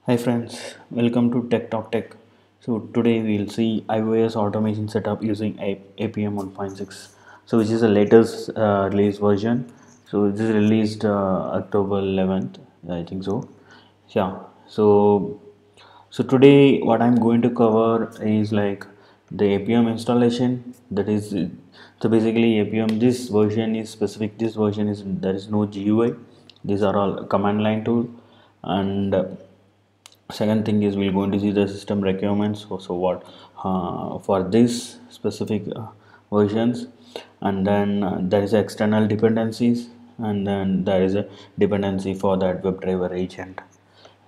Hi friends, welcome to Tech Talk Tech. So today we'll see iOS automation setup using APM 1.6. So which is the latest release version. So this is released October 11th, I think so. Yeah. So today what I'm going to cover is like the APM installation. That is so basically APM. This version is specific. This version is there is no GUI. These are all command line tool and. Second thing is we're going to see the system requirements. So what for this specific versions, and then there is external dependencies, and then there is a dependency for that WebDriver agent.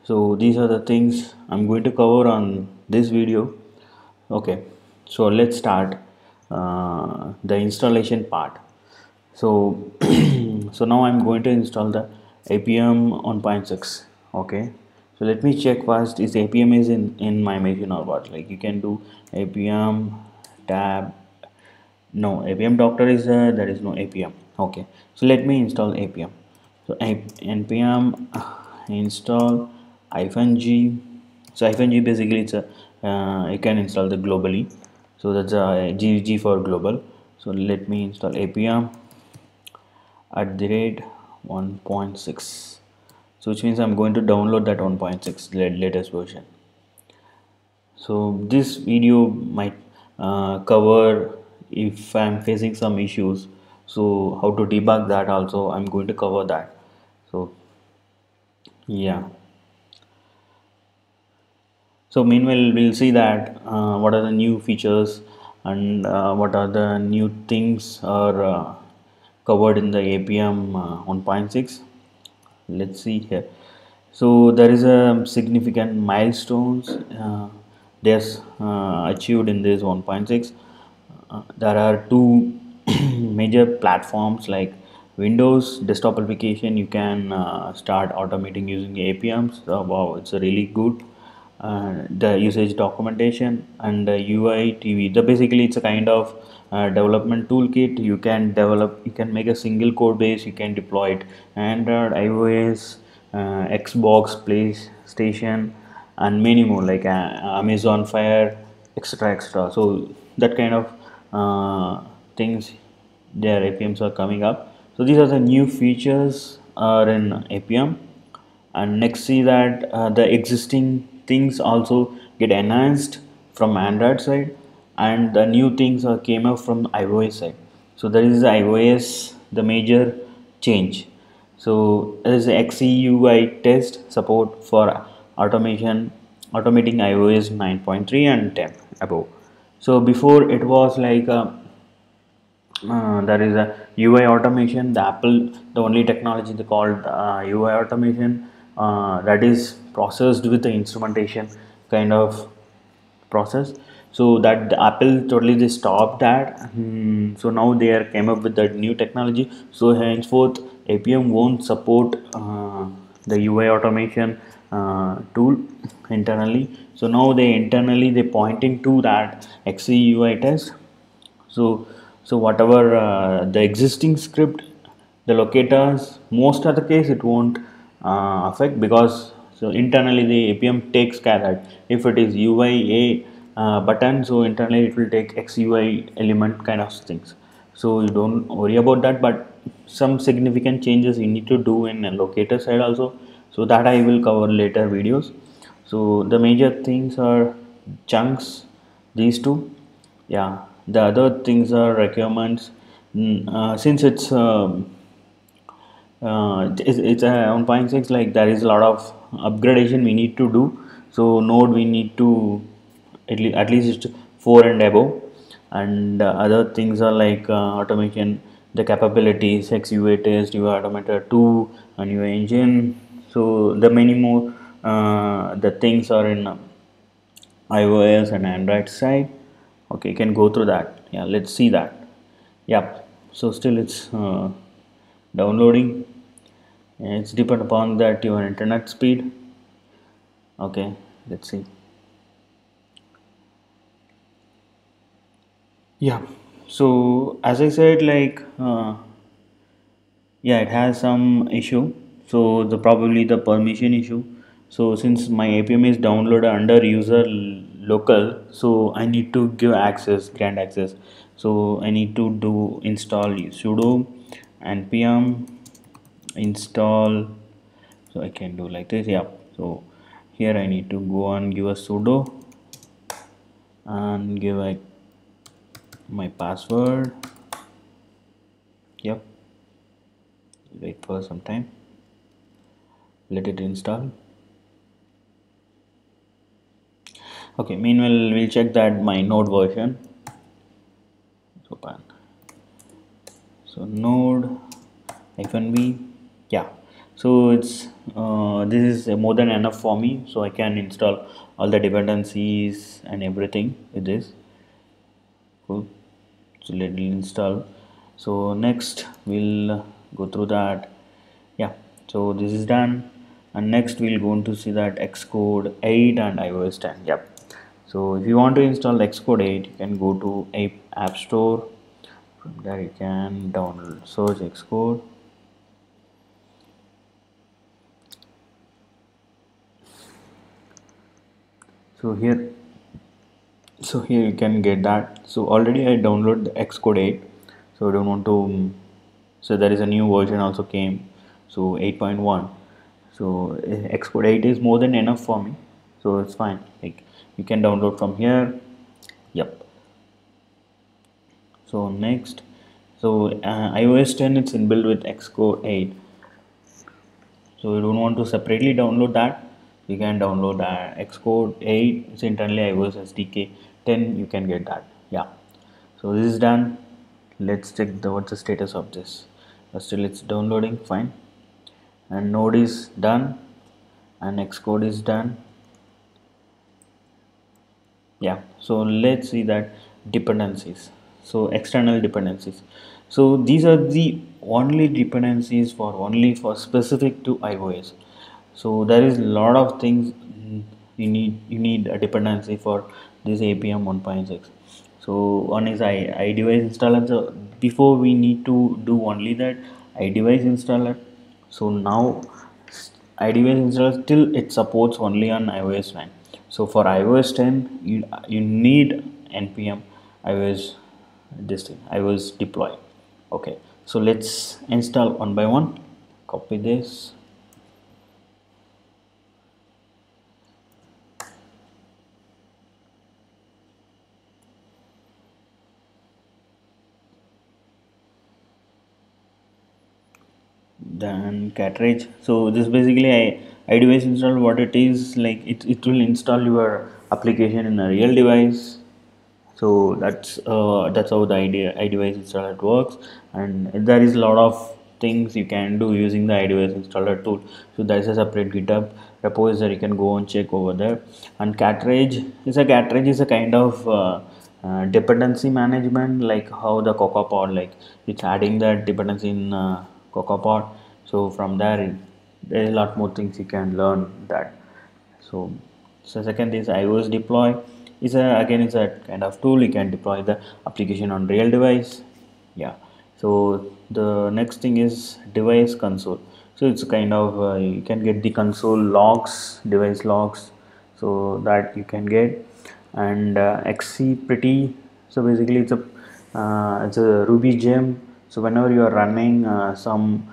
So these are the things I'm going to cover on this video. Okay, so let's start the installation part. So so now I'm going to install the apm 1.6. okay, so let me check first is apm is in my machine or what. Like you can do apm tab. No, apm doctor is there is no apm. Okay, so let me install apm. So npm install -g. So -g basically it's a you can install the globally. So that's a G for global. So let me install apm at the rate 1.6. so which means I'm going to download that 1.6 latest version. So this video might cover if I'm facing some issues, so how to debug that also I'm going to cover that. So yeah, so meanwhile we'll see that what are the new features and what are the new things are covered in the apm 1.6. Let's see here. So there is a significant milestones there's achieved in this 1.6. There are two major platforms like Windows desktop application. You can start automating using apms. Wow, it's a really good the usage documentation. And UI TV, the basically it's a kind of development toolkit. You can develop, you can make a single code base, you can deploy it Android, iOS, Xbox, PlayStation, and many more like Amazon Fire, etc. So that kind of things, their apms are coming up. So these are the new features are in apm. And next see that the existing things also get enhanced from android side, and the new things are came up from iOS side. So there is iOS the major change. So there is XCUITest support for automation automating iOS 9.3 and 10 above. So before it was like there is a UI automation. The Apple, the only technology they called UI automation, that is processed with the instrumentation kind of process. So that the Apple totally they stopped that. So now they are came up with that new technology. So henceforth APM won't support the UI automation tool internally. So now they internally they pointing to that XCUITest. So whatever the existing script, the locators, most of the case it won't affect, because so internally the apm takes care that if it is ui button, so internally it will take xui element kind of things. So you don't worry about that, but some significant changes you need to do in a locator side also. So that I will cover later videos. So the major things are chunks, these two. Yeah, the other things are requirements. Since it's a 1.6, like there is a lot of upgradation we need to do. So node we need to at least 4 and above. And other things are like automation, the capabilities, XUITest, UI automator 2, and UI engine. So the many more the things are in iOS and Android side. Okay, you can go through that. Yeah, let's see that. Yep. So still it's downloading. It's depend upon that your internet speed. Okay, let's see. Yeah. So as I said, like yeah, it has some issue. So the probably the permission issue. So since my appium is downloaded under user local, so I need to give access, grant access. So I need to do install sudo npm install. So I can do like this, yeah. So here I need to go and give a sudo and give like my password. Yep, wait for some time, let it install. Okay, meanwhile we'll check that my node version. Open. So node -v, yeah. So it's this is more than enough for me, so I can install all the dependencies and everything with this. Cool. So let it install. So next we'll go through that. Yeah, so this is done, and next we'll go to see that Xcode 8 and iOS 10. Yep. So if you want to install Xcode 8, you can go to App Store. From there you can download, search Xcode. So here you can get that. So already I download the Xcode 8, so I don't want to so there is a new version also came, so 8.1. So Xcode 8 is more than enough for me, so it's fine, like you can download from here. Yep. So next, so iOS 10 it's inbuilt with Xcode 8, so you don't want to separately download that, you can download Xcode 8. It's internally iOS SDK 10, you can get that. Yeah. So this is done. Let's check what's the status of this. Still it's downloading, fine. And node is done and Xcode is done. Yeah, so let's see that dependencies. So external dependencies, so these are the only dependencies for only for specific to iOS. So there is a lot of things you need a dependency for this appium 1.6. so one is iDevice installer. So before we need to do only that iDevice installer. So now iDevice installer still it supports only on iOS 9. So for iOS 10 you need npm iOS this thing iOS deploy. Okay, so let's install one by one. Copy this. Then cartridge. So this basically iDevice install, what it is like, it will install your application in a real device. So that's how the iDevice installer works, and there is a lot of things you can do using the iDevice installer tool. So there is a separate GitHub repository, you can go and check over there. And cartridge is a kind of dependency management, like how the CocoaPod, like it's adding that dependency in CocoaPod. So from there there is a lot more things you can learn that. So second is iOS deploy. It's a kind of tool you can deploy the application on real device. Yeah. So the next thing is device console. So it's kind of you can get the console logs, device logs, so that you can get. And xcpretty. So basically it's a Ruby gem. So whenever you are running some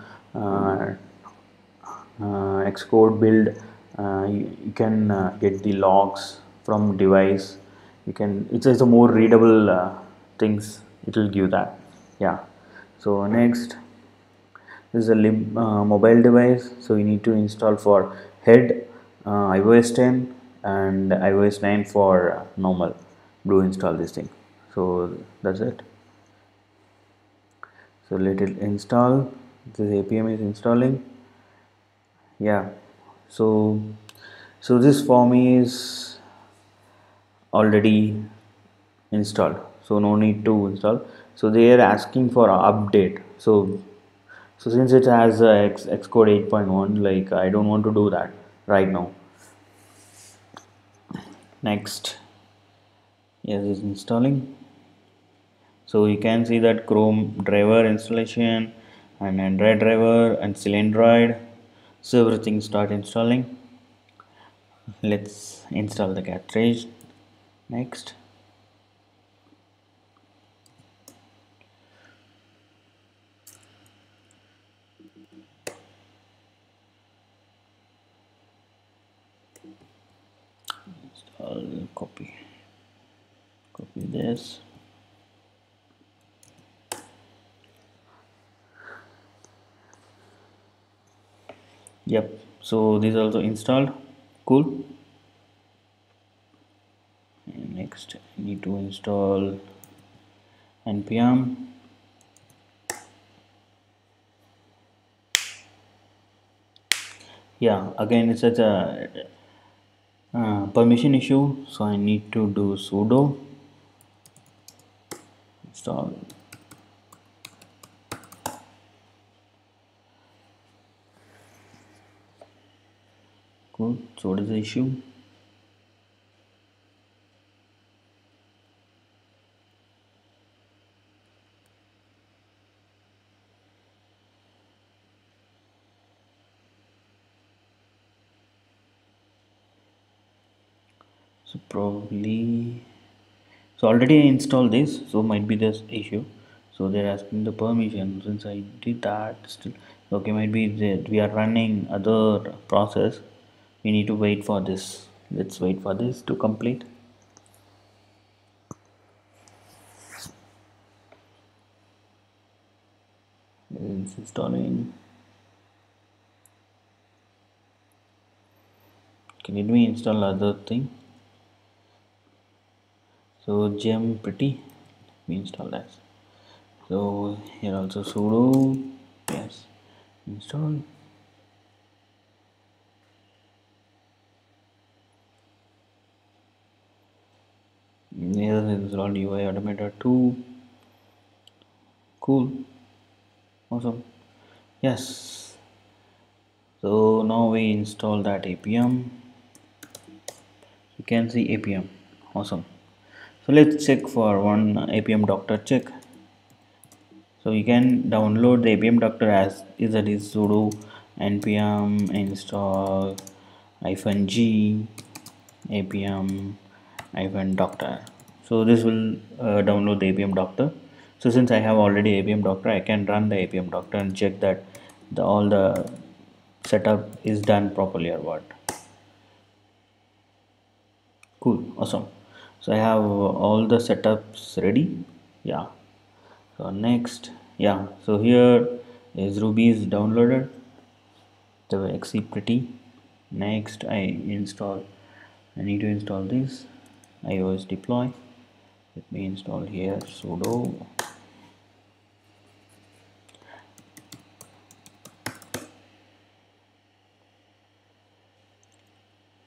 Xcode build, you can get the logs from device. You can it's a more readable things, it will give that. Yeah. So next is a mobile device. So you need to install for head iOS 10 and iOS 9 for normal. Do install this thing. So that's it. So let it install. This appium is installing. Yeah. So this form is already installed, so no need to install. So they are asking for update. So since it has Xcode 8.1, like I don't want to do that right now. Next, yes, it's installing. So you can see that Chrome driver installation and Android driver and Cylindroid. So everything start installing. Let's install the cartridge. Next. I'll copy this. Yep, so this is also installed. Cool. And next I need to install npm. Yeah, again it's such a permission issue, so I need to do sudo install. Cool. So what is the issue? So probably, so already I installed this, so might be this issue. So they're asking the permission. Since I did that, still okay, might be that we are running other process. We need to wait for this. Let's wait for this to complete. It's installing. Can let me install other thing? So xcpretty, we install that. So here also sudo, yes, install. Here install UI automator 2. Cool, awesome. Yes, so now we install that appium. You can see appium, awesome. So let's check for one appium doctor check. So you can download the appium doctor as is, that is sudo npm install -g appium -doctor. So this will download the appium doctor. So since I have already appium doctor, I can run the appium doctor and check that all the setup is done properly or what. Cool, awesome. So I have all the setups ready. Yeah, so next, yeah, so here is Ruby is downloaded, the xcpretty. Next I need to install this iOS deploy. Let me install here sudo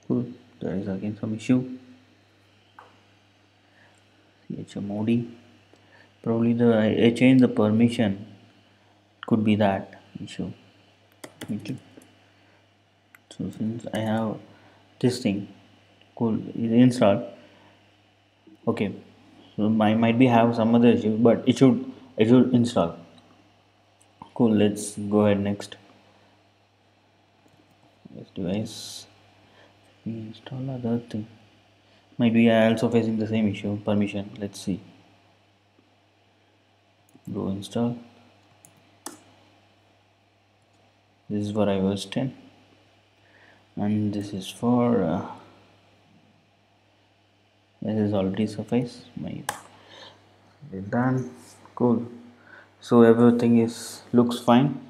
cool. There is again some issue. chmod, probably I changed the permission, could be that issue. So since I have this thing, cool, is installed. Okay, so I might be have some other issue, but it should install. Cool, let's go ahead next. This device, we install other thing. Might be I also facing the same issue. Permission. Let's see. Go install. This is for iOS 10, and this is for this is already suffice. My done. Cool. So everything looks fine.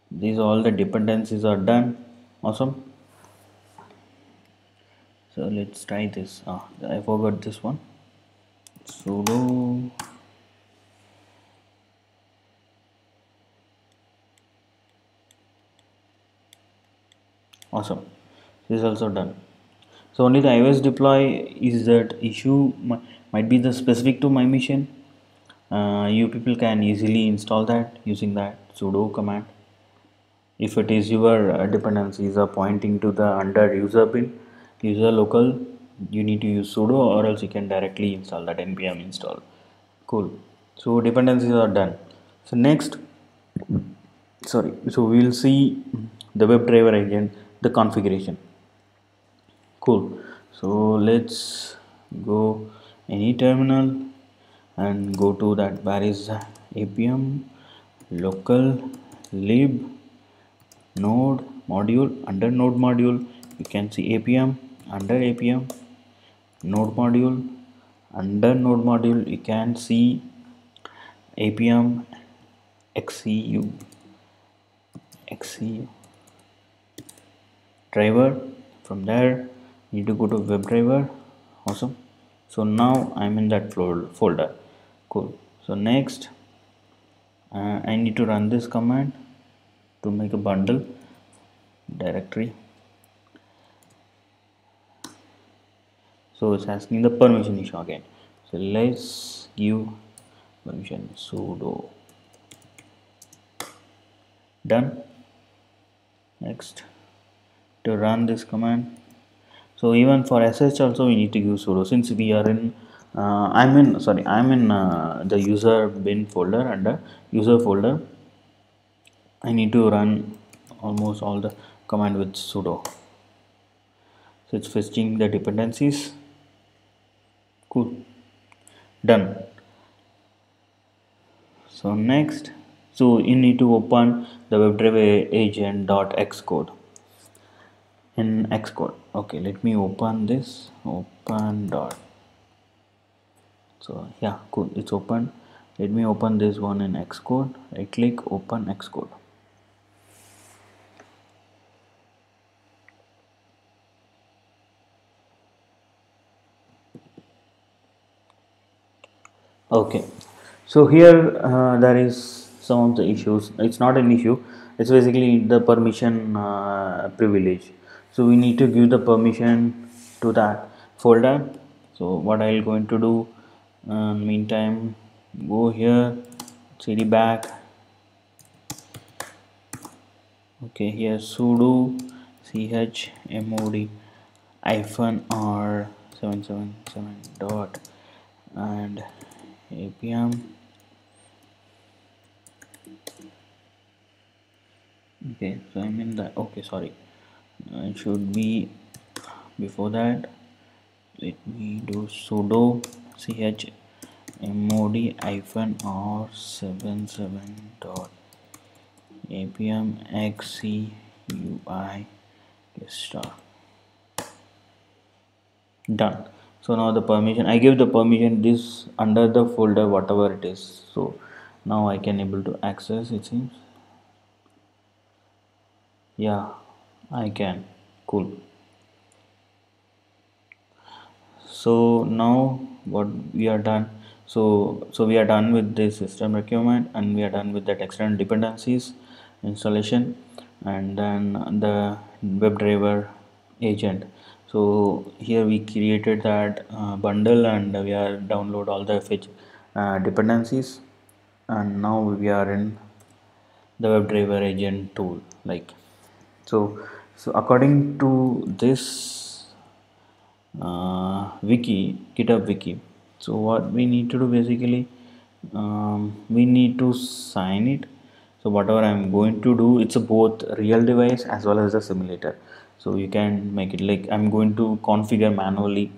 These all the dependencies are done. Awesome. So let's try this. I forgot this one. Sudo awesome. This is also done. So only the iOS deploy is that issue might be the specific to my machine. You people can easily install that using that sudo command. If it is your dependencies are pointing to the under user local, you need to use sudo, or else you can directly install that npm install. Cool. So dependencies are done. So next, sorry, so we'll see the WebDriver agent, the configuration. Cool. So let's go any terminal and go to that. Where is appium local lib node module? Under node module you can see appium. Under appium node module, under node module you can see appium xcu driver. From there you need to go to WebDriver. Awesome. So now I'm in that folder. Cool. So next I need to run this command to make a bundle directory. So it's asking the permission issue again. So let's give permission sudo. Done. Next, to run this command. So even for sh also we need to use sudo, since we are in I'm in the user bin folder. Under user folder I need to run almost all the command with sudo. So it's fetching the dependencies. Cool. Done. So next, so you need to open the WebDriverAgent.xcode in Xcode. Okay, let me open this. Open dot. So yeah, cool, it's open. Let me open this one in Xcode. Right click, open Xcode. Okay, so here there is some of the issues. It's not an issue, it's basically the permission privilege. So we need to give the permission to that folder. So what I'll going to do, meantime, go here, cd back. Okay, here sudo chmod -r777 dot and appium. Okay, so I'm in that. Okay, sorry, it should be before that. Let me do sudo chmod -r77 dot appium-xcuitest. Done. So now the permission, I give the permission this under the folder whatever it is. So now I can able to access, it seems. Yeah, I can. Cool. So now what we are done, so we are done with the system requirement, and we are done with that external dependencies installation, and then the WebDriver agent. So here we created that bundle, and we are download all the fetch dependencies, and now we are in the WebDriver agent tool. Like so according to this GitHub wiki, so what we need to do basically, we need to sign it. So whatever I'm going to do, it's a both real device as well as a simulator. So you can make it like I'm going to configure manually.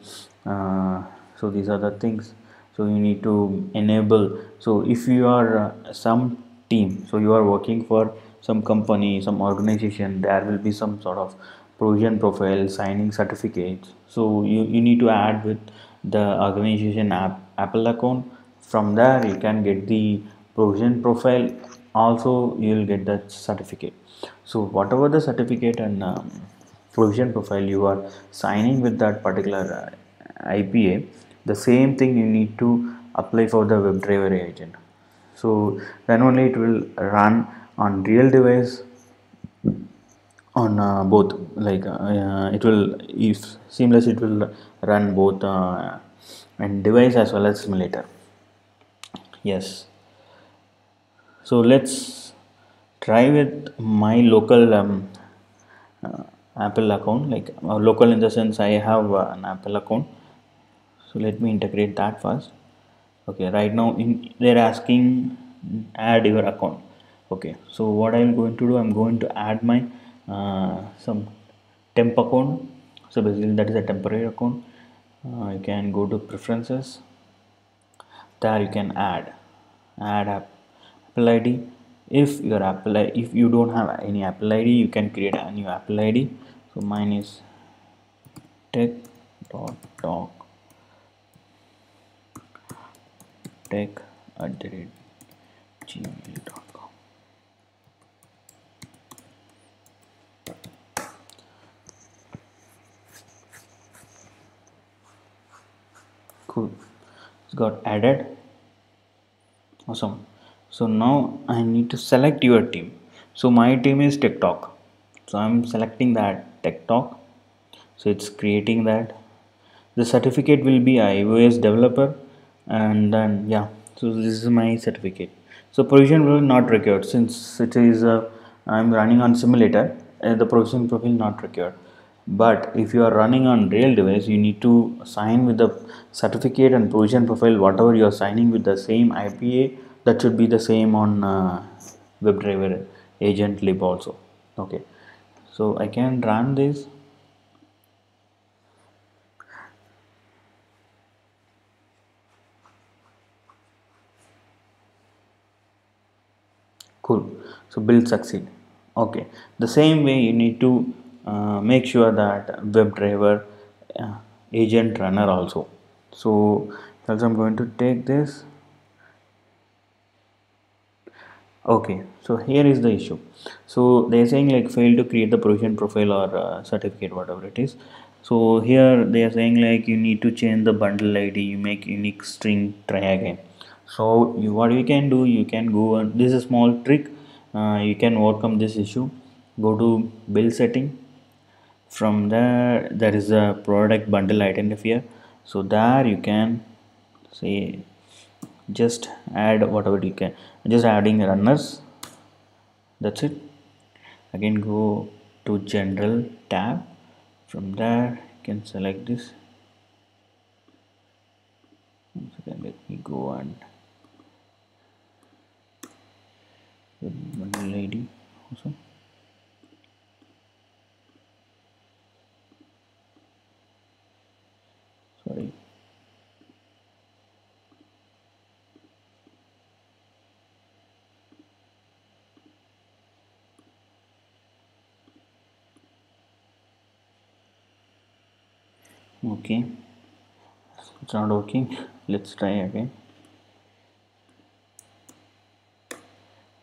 So these are the things. So you need to enable. So if you are some team, so you are working for some company, some organization, there will be some sort of provision profile, signing certificates. So you need to add with the organization Apple account. From there you can get the provision profile, also you will get that certificate. So whatever the certificate and provision profile you are signing with that particular IPA, the same thing you need to apply for the WebDriver agent. So then only it will run on real device, on both, like it will, if seamless, it will run both and device as well as simulator. Yes. So let's try with my local Apple account, like local in the sense I have an Apple account. So let me integrate that first. Okay, right now they're asking add your account. Okay, so what I'm going to do, I'm going to add my some temp account. So basically that is a temporary account. You can go to preferences. There you can add Apple ID. If you don't have any Apple ID, you can create a new Apple ID. So mine is tech.talk tech@gmail.com. Cool, it's got added. Awesome. So now I need to select your team. So my team is TikTok, so I'm selecting that TikTok. So it's creating that. The certificate will be iOS developer, and then yeah, so this is my certificate. So provision will not required since it is I'm running on simulator. The provision profile not required. But if you are running on real device, you need to sign with the certificate and provision profile. Whatever you are signing with the same IPA, that should be the same on WebDriver agent lib also. Okay, so I can run this. Cool. So build succeed. Okay, the same way you need to make sure that WebDriver uh, agent runner also. So also I'm going to take this. Okay, so here is the issue. So they're saying like fail to create the provision profile or certificate, whatever it is. So here they are saying like you need to change the bundle ID, you make unique string, try again. So what you can do, you can go and this is a small trick. You can overcome this issue. Go to build setting. From there is a product bundle identifier. So there you can say just add whatever you can, just adding runners. That's it. Again go to general tab. From there you can select this. Once again, let me go and bundle ID also. Sorry. Okay, it's not working. Let's try again.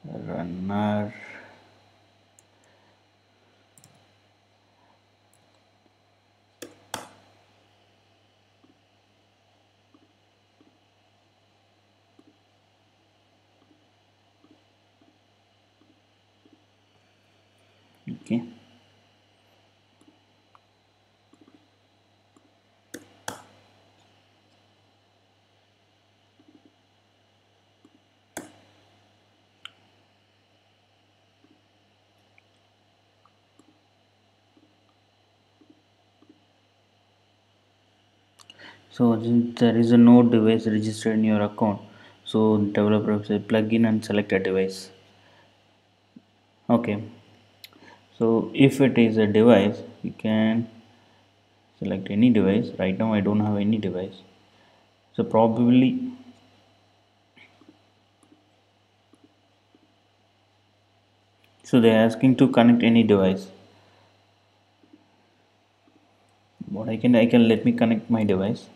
Runner. Okay. So there is a no device registered in your account. So developer will say plug in and select a device. Okay. So if it is a device, you can select any device. Right now I don't have any device. So probably so they are asking to connect any device. What I can let me connect my device.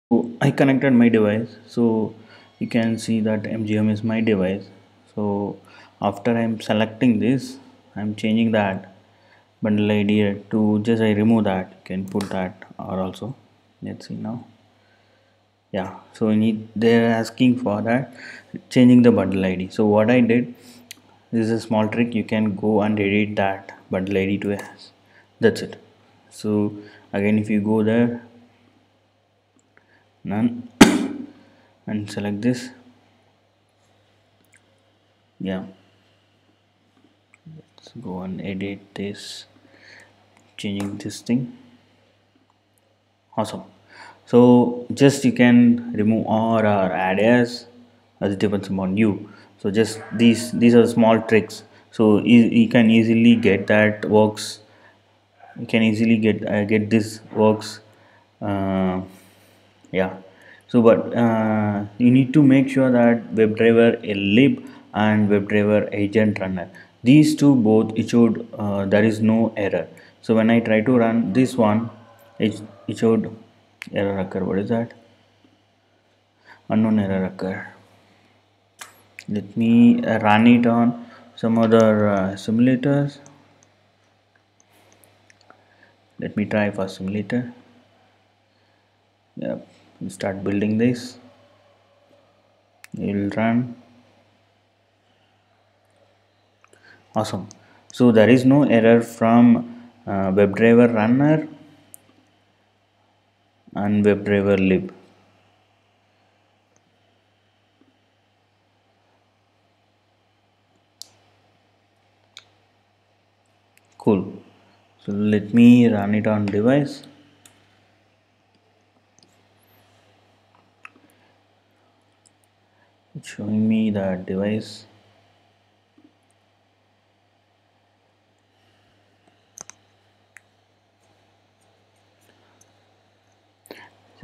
So I connected my device. So you can see that MGM is my device. So after I'm selecting this, I'm changing that bundle ID to just I remove that. You can put that or also. Let's see now. Yeah, so they're asking for that changing the bundle ID. So what I did, this is a small trick. You can go and edit that bundle ID to as. That's it. So again, if you go there, none, and select this. Yeah, let's go and edit this, changing this thing. Awesome. So just you can remove or add as it depends upon you. So just these are small tricks. So you can easily get that works. You can easily get this works. Uh, yeah. So but you need to make sure that WebDriver lib and WebDriver agent runner, these two both, it showed there is no error. So when I try to run this one, it showed error occur. What is that? Unknown error occur. Let me run it on some other simulators. Let me try for simulator. Yep, we start building this. It will run. Awesome. So there is no error from WebDriver runner and WebDriver lib. Cool. So let me run it on device. It's showing me the device.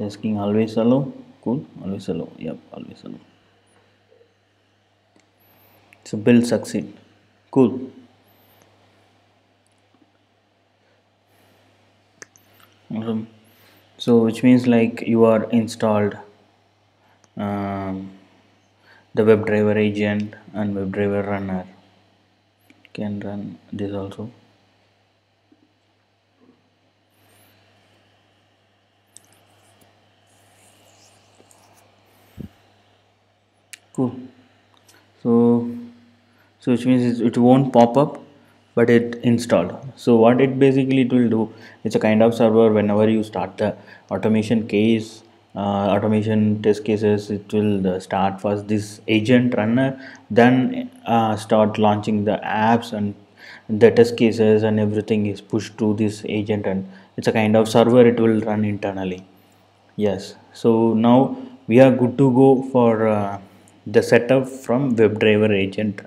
It's asking always allow. Cool. Always allow. Yep. Always allow. So build succeed. Cool. Awesome. So which means like you are installed um, the WebDriver agent and WebDriver runner. Can run this also. Cool. So which means it won't pop up, but it installed. So what it basically it will do, it's a kind of server. Whenever you start the automation case, automation test cases, it will start first this agent runner, then start launching the apps, and the test cases and everything is pushed to this agent, and it's a kind of server. It will run internally. Yes, so now we are good to go for the setup from WebDriver Agent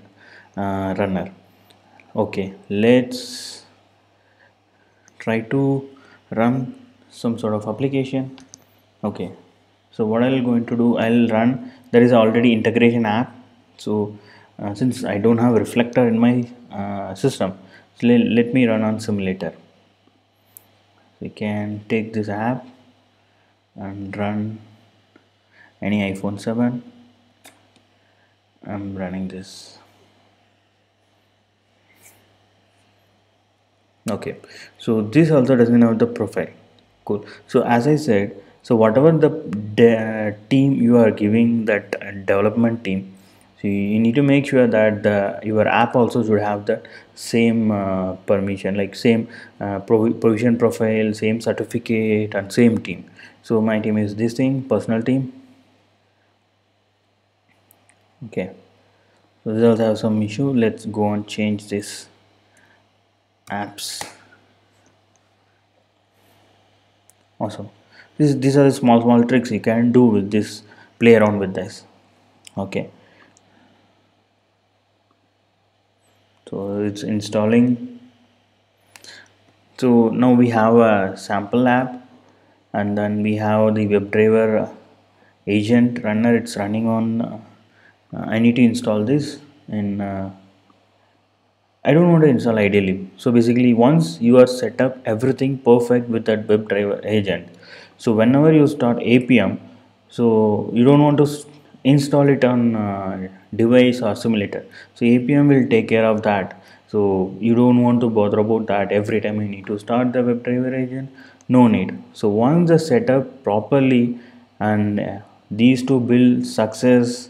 Runner. Okay, let's try to run some sort of application. Okay, so what I'll going to do, I'll run, there is already integration app. So since I don't have reflector in my system, so let me run on simulator. We can take this app and run any iPhone 7. I'm running this. Okay, so this also doesn't have the profile. Cool. So as I said, so whatever the team you are giving, that development team, so you need to make sure that your app also should have the same permission, like same provision profile, same certificate, and same team. So my team is this thing, personal team. Okay, so this also have some issue. Let's go and change this apps. Awesome. These are the small tricks you can do with this. Play around with this. Okay, so it's installing. So now we have a sample app, and then we have the WebDriver agent runner. It's running on I need to install this in I don't want to install ideally. So basically, once you are set up everything perfect with that WebDriver agent, so whenever you start appium, so you don't want to install it on device or simulator. So appium will take care of that. So you don't want to bother about that every time you need to start the WebDriver agent. No need. So once the setup properly, and these two build success,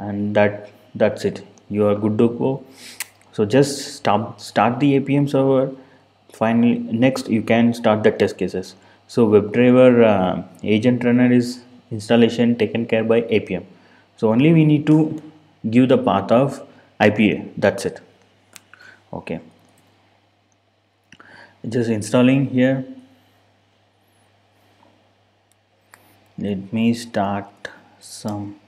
and that's it, you are good to go. So just start the appium server. Finally, next you can start the test cases. So WebDriver agent runner is installation taken care by appium. So only we need to give the path of IPA, that's it. Okay, just installing here. Let me start some.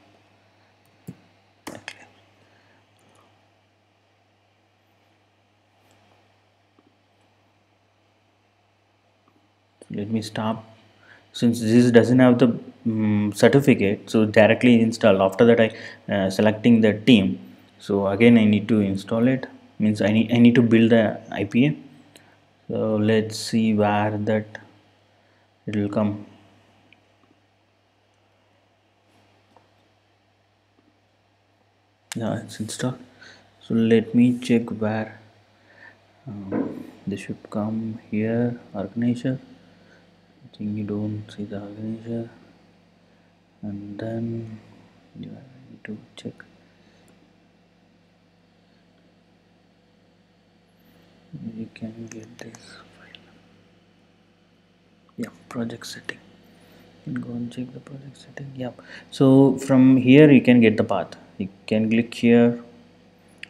Let me stop. Since this doesn't have the certificate, so directly install. After that, I selecting the team. So again, I need to install it. Means I need to build the IPA. So let's see where that it will come. Yeah, it's installed. So let me check where this should come here. Organizer. I think you don't see the organizer, and then you need to check. You can get this file. Yeah, project setting. You can go and check the project setting. Yeah. So from here you can get the path. You can click here.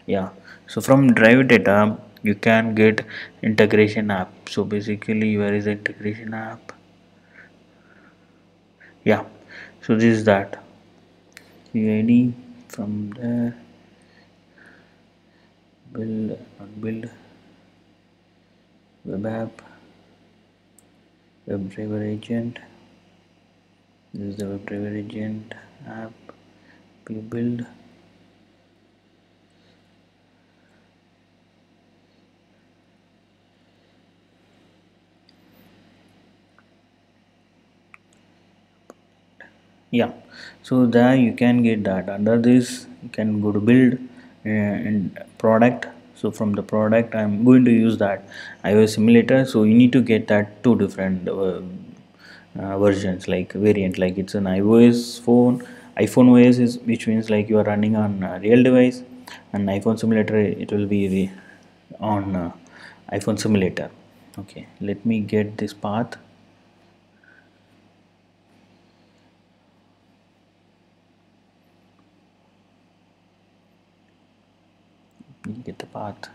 Yeah. So from drive data you can get integration app. So basically where is the integration app? Yeah. So this is that. UID from there. Build, not build. Web app. WebDriver agent. This is the WebDriver agent app. You build. Yeah, so there you can get that. Under this you can go to build and product. So from the product I'm going to use that iOS simulator. So you need to get that two different versions, like variant, like it's an iPhone OS is, which means like you are running on a real device, and iPhone simulator it will be on iPhone simulator. Okay, let me get this path. Get the path.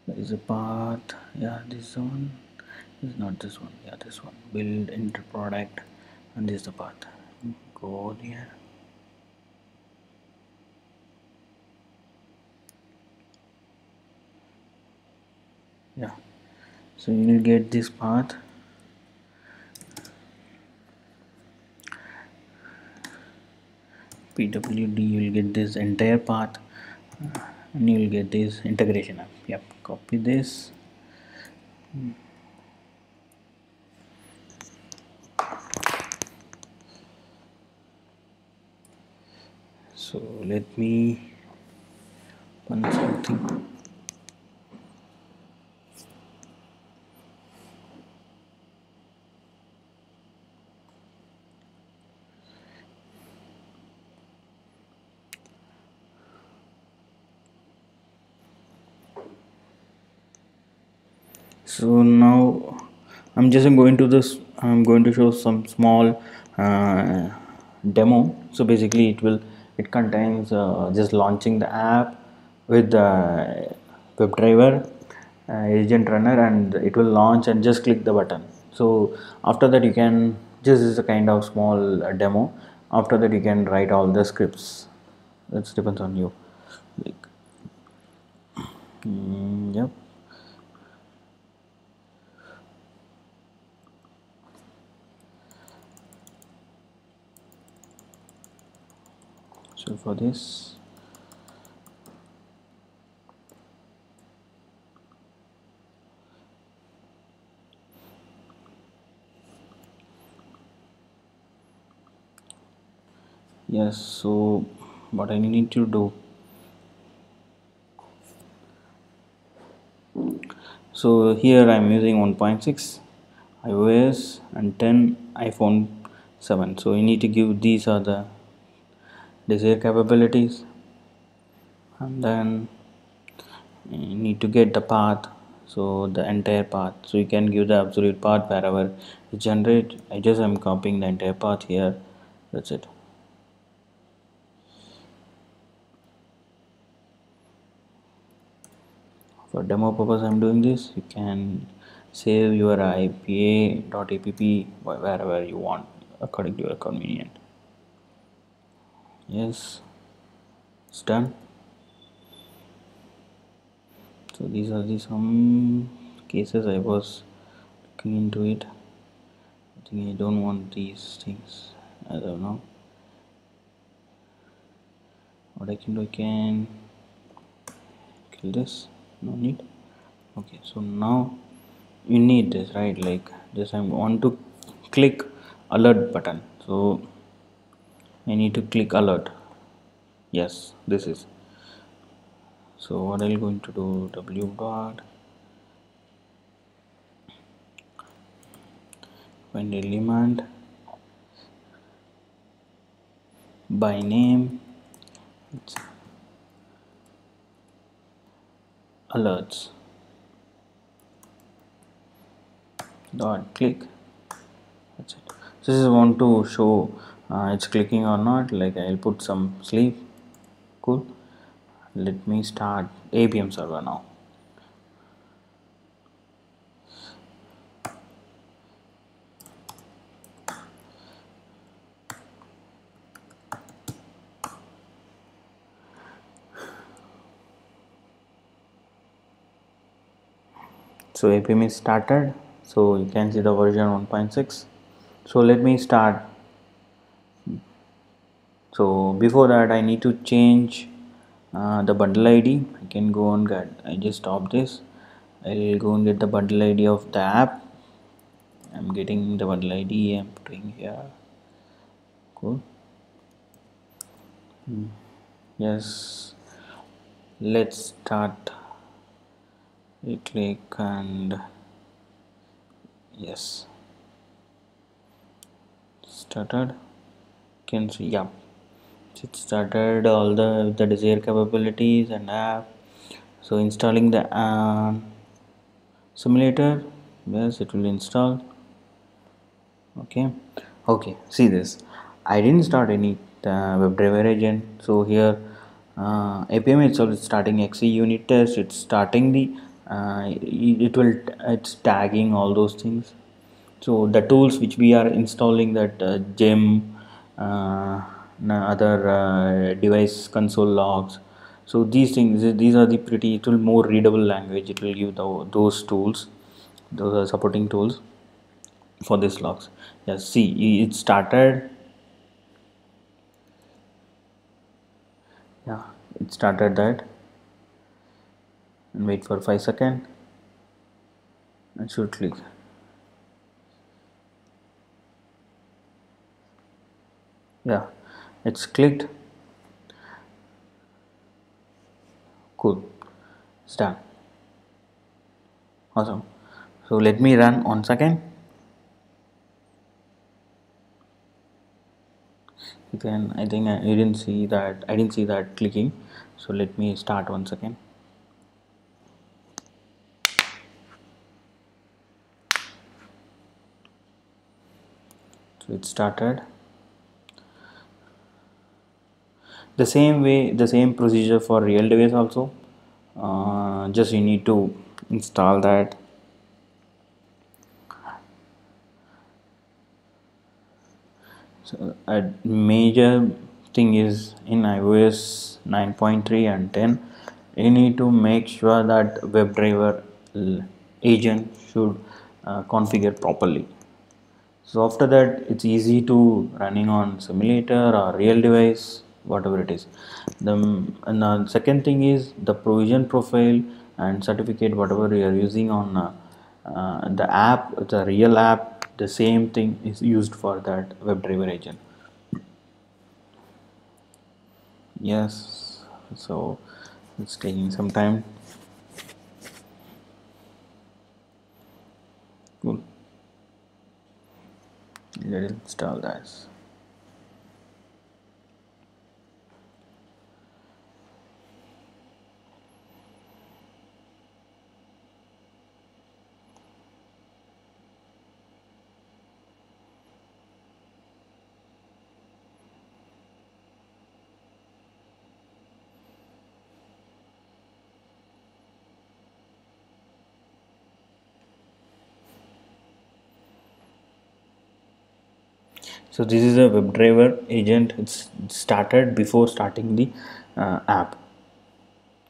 There is a path. Yeah, this one is not this one. Yeah, this one. Build enter product, and this is the path. Go there. Yeah, so you will get this path. PWD, you will get this entire path, and you will get this integration app. Yep, copy this. So let me run something. So now I'm just going to this. I'm going to show some small demo. So basically it contains just launching the app with the WebDriver agent runner, and it will launch, and just click the button. So after that you can, this is a kind of small demo. After that you can write all the scripts. That depends on you. Like, yep. So for this, yes, so what I need to do, so here I'm using 1.6 iOS and 10 iPhone 7. So you need to give, these are the desired capabilities, and then you need to get the path, so the entire path. So you can give the absolute path wherever generate. I'm copying the entire path here. That's it. For demo purpose I'm doing this. You can save your ipa.app wherever you want according to your convenience. Yes, it's done. So these are the some cases I was looking into it. I think I don't want these things. I don't know what I can do. I can kill this. No need. Okay, so now you need this, right? Like this, I want to click alert button. So I need to click alert. Yes, this is. So what I'm going to do, w dot find element by name, it's alerts dot click. That's it. So this is want to show it's clicking or not. Like I'll put some sleep. Cool. Let me start appium server now. So appium is started. So you can see the version 1.6. So let me start. So before that I need to change the bundle ID. I can go and get, I just stop this. I'll go and get the bundle ID of the app. I'm getting the bundle ID. I'm putting here. Cool. Yes, let's start. We click and yes, started. Can see, yeah, it started all the desired capabilities and app. So installing the simulator. Yes, it will install. Okay, see this, I didn't start any WebDriver agent. So here appium itself is starting XCUITest. It's starting the it's tagging all those things. So the tools which we are installing, that gem, other device console logs. So these things, these are the pretty, it will more readable language. It will give those tools, those are supporting tools for this logs. Yes, see, it started. Yeah, it started that, and wait for 5 seconds and should click. Yeah, it's clicked. Cool, it's done. Awesome. So let me run once again. You can, I think you didn't see that, I didn't see that clicking. So let me start once again. So it started. The same way, the same procedure for real device also. Just you need to install that. So a major thing is in iOS 9.3 and 10, you need to make sure that WebDriver agent should configure properly. So after that, it's easy to running on simulator or real device, whatever it is. And the second thing is the provision profile and certificate, whatever you are using on the app, the real app, the same thing is used for that WebDriver agent. Yes, so it's taking some time. Cool. Let's install that. So this is a WebDriver agent. It's started before starting the app.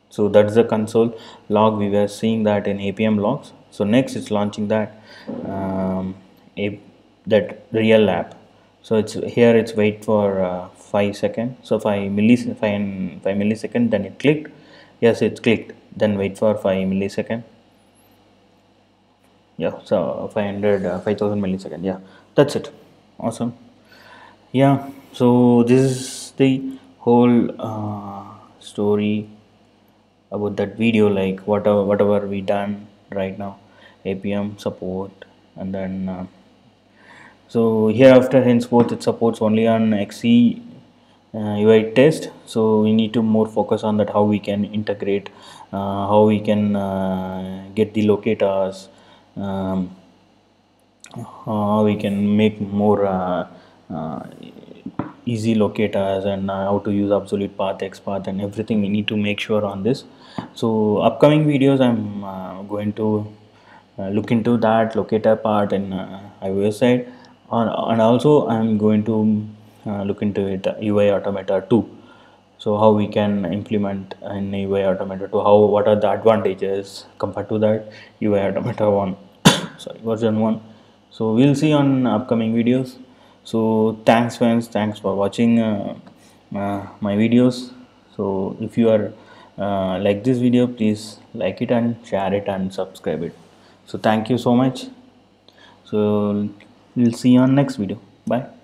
So that's the console log. We were seeing that in apm logs. So next it's launching that a, that real app. So it's here, it's wait for 5 seconds. So 5 millisecond, then it clicked. Yes, it's clicked. Then wait for 5 millisecond. Yeah, so 5000 millisecond. Yeah, that's it. Awesome. Yeah, so this is the whole story about that video, like whatever we done right now, apm support. And then so hereafter henceforth it supports only on XC UI test. So we need to more focus on that, how we can integrate, how we can get the locators, how we can make more easy locators, and how to use absolute path, xpath, and everything. We need to make sure on this. So upcoming videos I'm going to look into that locator part in iOS side, and also I'm going to look into it UI automata too. So how we can implement in UI automata to how, what are the advantages compared to that UI automata 1 sorry, version 1. So we'll see on upcoming videos. So thanks friends, thanks for watching my videos. So if you are like this video, please like it and share it and subscribe it. So thank you so much. So we'll see you on next video. Bye.